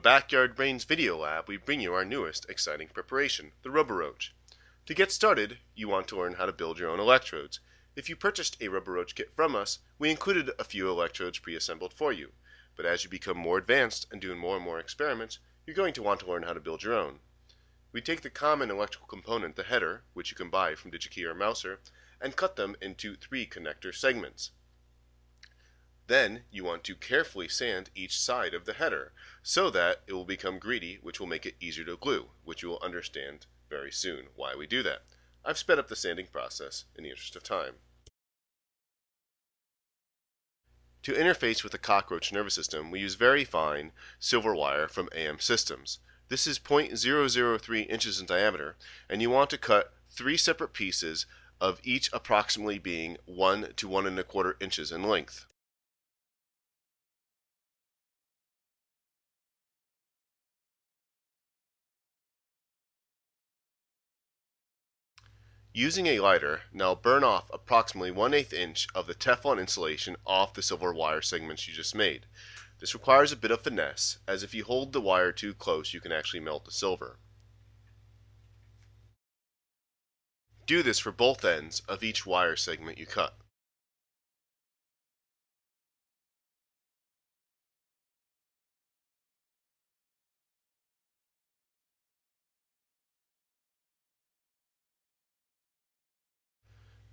Backyard Brains video lab, we bring you our newest exciting preparation, the rubber roach. To get started, you want to learn how to build your own electrodes. If you purchased a rubber roach kit from us, we included a few electrodes pre-assembled for you. But as you become more advanced and do more and more experiments, you're going to want to learn how to build your own. We take the common electrical component, the header, which you can buy from DigiKey or Mouser, and cut them into 3 connector segments. Then you want to carefully sand each side of the header so that it will become greedy, which will make it easier to glue, which you will understand very soon why we do that. I've sped up the sanding process in the interest of time. To interface with the cockroach nervous system, we use very fine silver wire from AM Systems. This is 0.003 inches in diameter, and you want to cut 3 separate pieces of each approximately being 1 to 1 1/4 inches in length. Using a lighter, now burn off approximately 1/8 inch of the Teflon insulation off the silver wire segments you just made. This requires a bit of finesse, as if you hold the wire too close you can actually melt the silver. Do this for both ends of each wire segment you cut.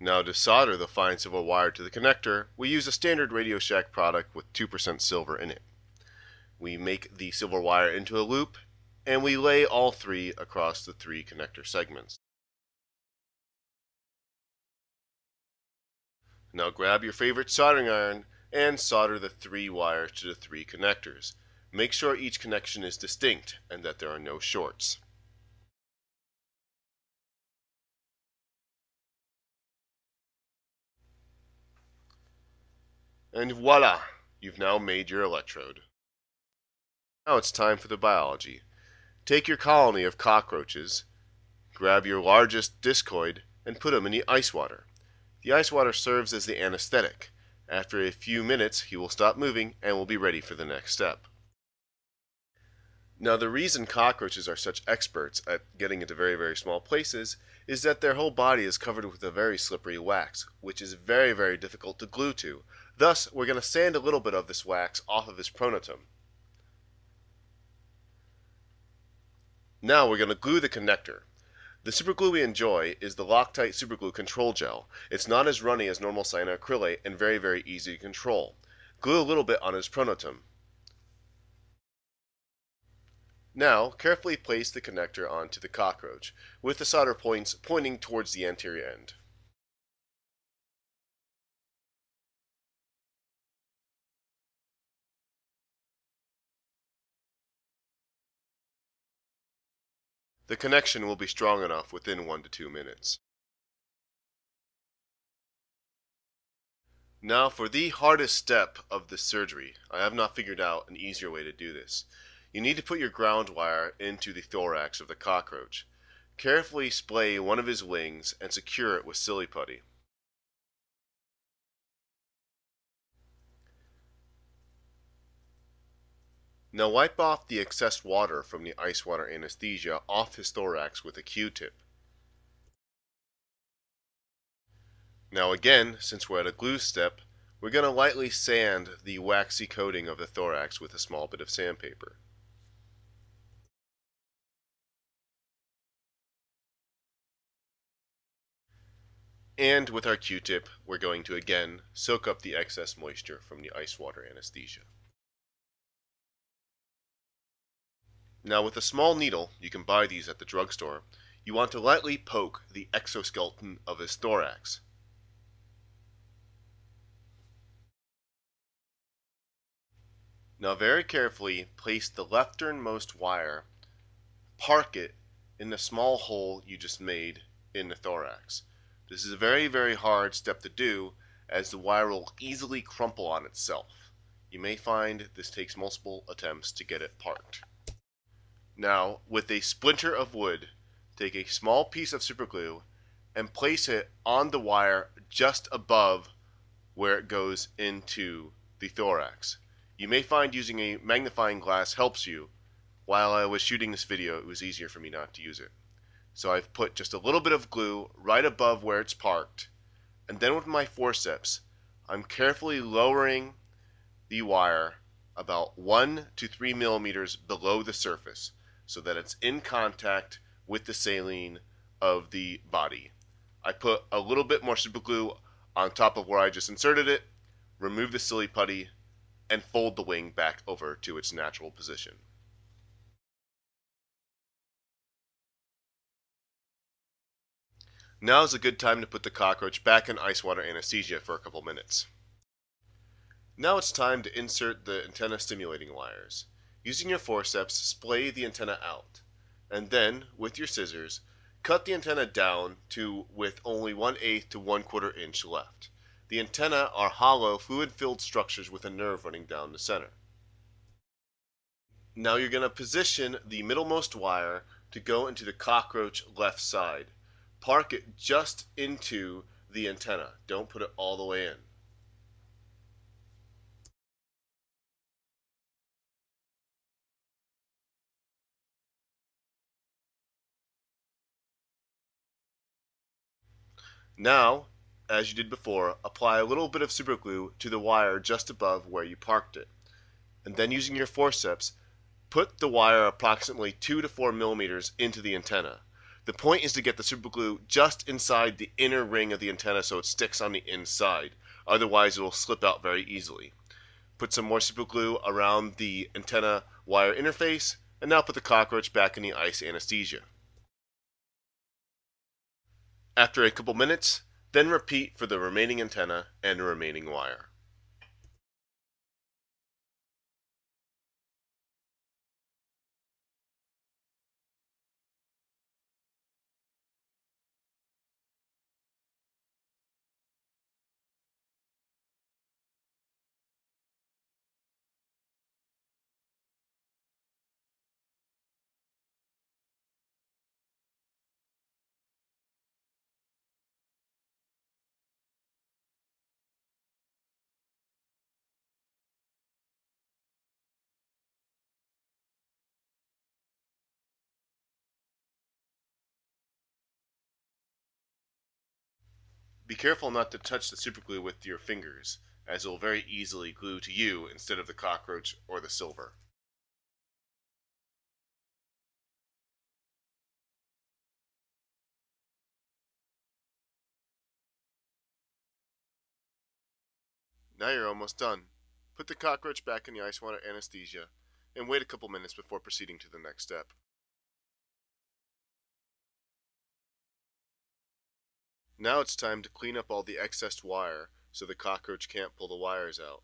Now to solder the fine silver wire to the connector, we use a standard Radio Shack product with 2% silver in it. We make the silver wire into a loop, and we lay all 3 across the 3 connector segments. Now grab your favorite soldering iron and solder the 3 wires to the 3 connectors. Make sure each connection is distinct and that there are no shorts. And voila! You've now made your electrode. Now it's time for the biology. Take your colony of cockroaches, grab your largest discoid, and put him in the ice water. The ice water serves as the anesthetic. After a few minutes, he will stop moving and will be ready for the next step. Now the reason cockroaches are such experts at getting into very, very small places is that their whole body is covered with a very slippery wax, which is very, very difficult to glue to. Thus, we're going to sand a little bit of this wax off of his pronotum. Now we're going to glue the connector. The superglue we enjoy is the Loctite Superglue Control Gel. It's not as runny as normal cyanoacrylate and very, very easy to control. Glue a little bit on his pronotum. Now, carefully place the connector onto the cockroach, with the solder points pointing towards the anterior end. The connection will be strong enough within 1 to 2 minutes. Now for the hardest step of this surgery. I have not figured out an easier way to do this. You need to put your ground wire into the thorax of the cockroach. Carefully splay one of his wings and secure it with silly putty. Now wipe off the excess water from the ice water anesthesia off his thorax with a Q-tip. Now again, since we're at a glue step, we're going to lightly sand the waxy coating of the thorax with a small bit of sandpaper. And with our Q-tip, we're going to again soak up the excess moisture from the ice water anesthesia. Now with a small needle, you can buy these at the drugstore, you want to lightly poke the exoskeleton of his thorax. Now very carefully place the lefternmost wire, park it in the small hole you just made in the thorax. This is a very, very hard step to do, as the wire will easily crumple on itself. You may find this takes multiple attempts to get it parked. Now, with a splinter of wood, take a small piece of superglue and place it on the wire just above where it goes into the thorax. You may find using a magnifying glass helps you, while I was shooting this video, it was easier for me not to use it. So I've put just a little bit of glue right above where it's parked, and then with my forceps, I'm carefully lowering the wire about 1 to 3 millimeters below the surface so that it's in contact with the saline of the body. I put a little bit more super glue on top of where I just inserted it, remove the silly putty, and fold the wing back over to its natural position. Now is a good time to put the cockroach back in ice water anesthesia for a couple minutes. Now it's time to insert the antenna stimulating wires. Using your forceps, splay the antenna out, and then, with your scissors, cut the antenna down to with only 1/8 to 1/4 inch left. The antenna are hollow, fluid-filled structures with a nerve running down the center. Now you're going to position the middlemost wire to go into the cockroach left side. Park it just into the antenna. Don't put it all the way in. Now, as you did before, apply a little bit of super glue to the wire just above where you parked it. And then using your forceps, put the wire approximately 2 to 4 millimeters into the antenna. The point is to get the super glue just inside the inner ring of the antenna so it sticks on the inside. Otherwise, it will slip out very easily. Put some more super glue around the antenna wire interface, and now put the cockroach back in the ice anesthesia. After a couple minutes, then repeat for the remaining antenna and the remaining wire. Be careful not to touch the superglue with your fingers, as it will very easily glue to you instead of the cockroach or the silver. Now you're almost done. Put the cockroach back in the ice water anesthesia and wait a couple minutes before proceeding to the next step. Now it's time to clean up all the excess wire so the cockroach can't pull the wires out.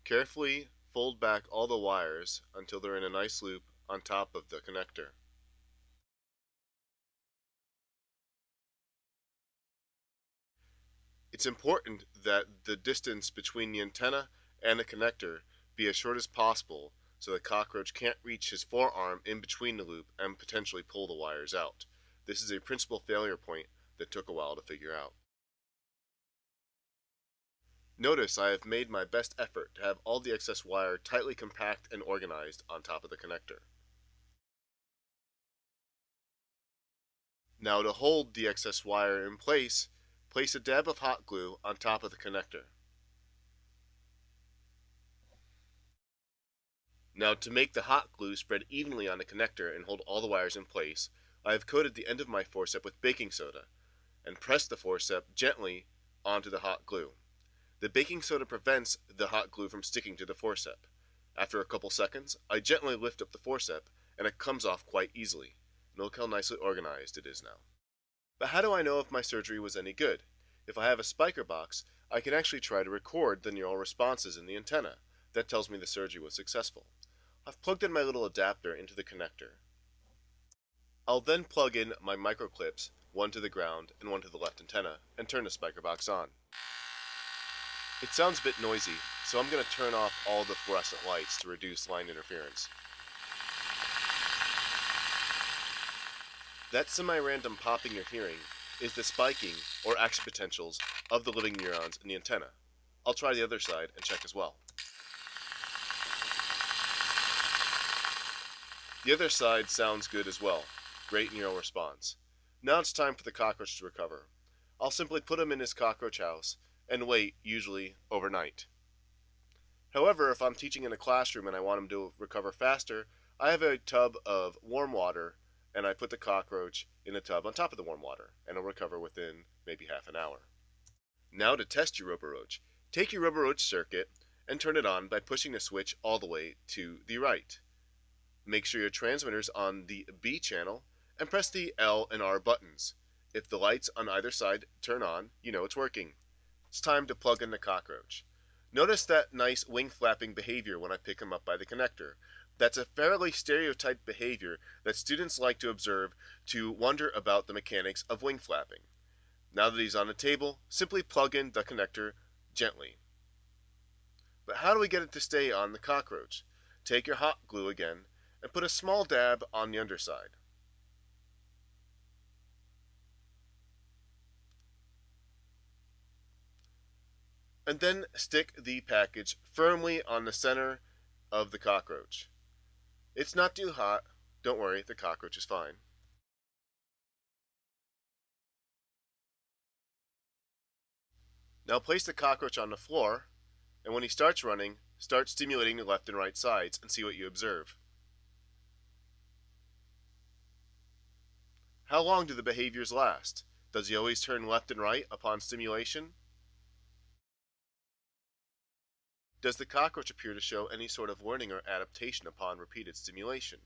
Carefully fold back all the wires until they're in a nice loop on top of the connector. It's important that the distance between the antenna and the connector be as short as possible so the cockroach can't reach his forearm in between the loop and potentially pull the wires out. This is a principal failure point that took a while to figure out. Notice I have made my best effort to have all the excess wire tightly compact and organized on top of the connector. Now to hold the excess wire in place, place a dab of hot glue on top of the connector. Now to make the hot glue spread evenly on the connector and hold all the wires in place, I have coated the end of my forceps with baking soda and pressed the forceps gently onto the hot glue. The baking soda prevents the hot glue from sticking to the forceps. After a couple seconds, I gently lift up the forceps and it comes off quite easily. Look how nicely organized it is now. But how do I know if my surgery was any good? If I have a spiker box, I can actually try to record the neural responses in the antenna. That tells me the surgery was successful. I've plugged in my little adapter into the connector. I'll then plug in my microclips, one to the ground and one to the left antenna, and turn the spiker box on. It sounds a bit noisy, so I'm going to turn off all the fluorescent lights to reduce line interference. That semi-random popping you're hearing is the spiking or action potentials of the living neurons in the antenna. I'll try the other side and check as well. The other side sounds good as well. Great neural response. Now it's time for the cockroach to recover. I'll simply put him in his cockroach house and wait, usually overnight. However, if I'm teaching in a classroom and I want him to recover faster, I have a tub of warm water and I put the cockroach in the tub on top of the warm water and it'll recover within maybe half an hour. Now to test your Roboroach. Take your Roboroach circuit and turn it on by pushing the switch all the way to the right. Make sure your transmitter's on the B channel and press the L and R buttons. If the lights on either side turn on, you know it's working. It's time to plug in the cockroach. Notice that nice wing flapping behavior when I pick him up by the connector. That's a fairly stereotyped behavior that students like to observe to wonder about the mechanics of wing flapping. Now that he's on the table, simply plug in the connector gently. But how do we get it to stay on the cockroach? Take your hot glue again and put a small dab on the underside. And then stick the package firmly on the center of the cockroach. It's not too hot. Don't worry, the cockroach is fine. Now place the cockroach on the floor, and when he starts running, start stimulating the left and right sides and see what you observe. How long do the behaviors last? Does he always turn left and right upon stimulation? Does the cockroach appear to show any sort of learning or adaptation upon repeated stimulation?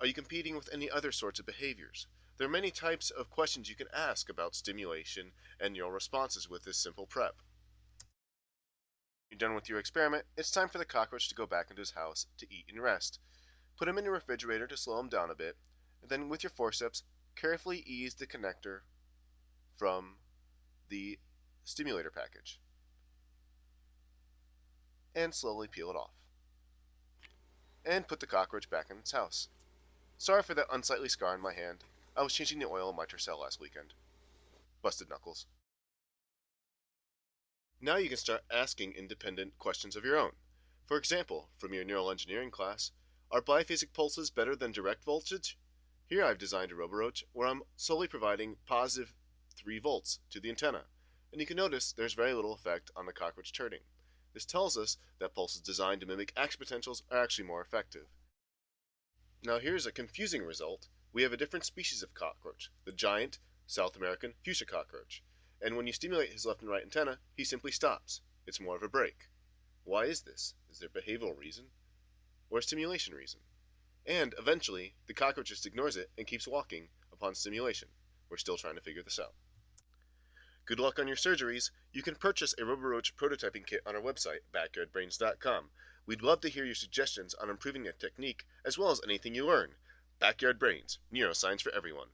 Are you competing with any other sorts of behaviors? There are many types of questions you can ask about stimulation and neural responses with this simple prep. You're done with your experiment, it's time for the cockroach to go back into his house to eat and rest. Put him in the refrigerator to slow him down a bit, and then with your forceps, carefully ease the connector from the stimulator package. And slowly peel it off. And put the cockroach back in its house. Sorry for that unsightly scar on my hand. I was changing the oil in my Tercel last weekend. Busted knuckles. Now you can start asking independent questions of your own. For example, from your neural engineering class, are biphasic pulses better than direct voltage? Here I've designed a Roboroach where I'm solely providing positive 3 volts to the antenna, and you can notice there's very little effect on the cockroach turning. This tells us that pulses designed to mimic action potentials are actually more effective. Now here's a confusing result. We have a different species of cockroach, the giant South American fuchsia cockroach, and when you stimulate his left and right antenna, he simply stops. It's more of a break. Why is this? Is there a behavioral reason? Or a stimulation reason? And eventually, the cockroach just ignores it and keeps walking upon stimulation. We're still trying to figure this out. Good luck on your surgeries. You can purchase a Roboroach prototyping kit on our website, backyardbrains.com. We'd love to hear your suggestions on improving the technique, as well as anything you learn. Backyard Brains, neuroscience for everyone.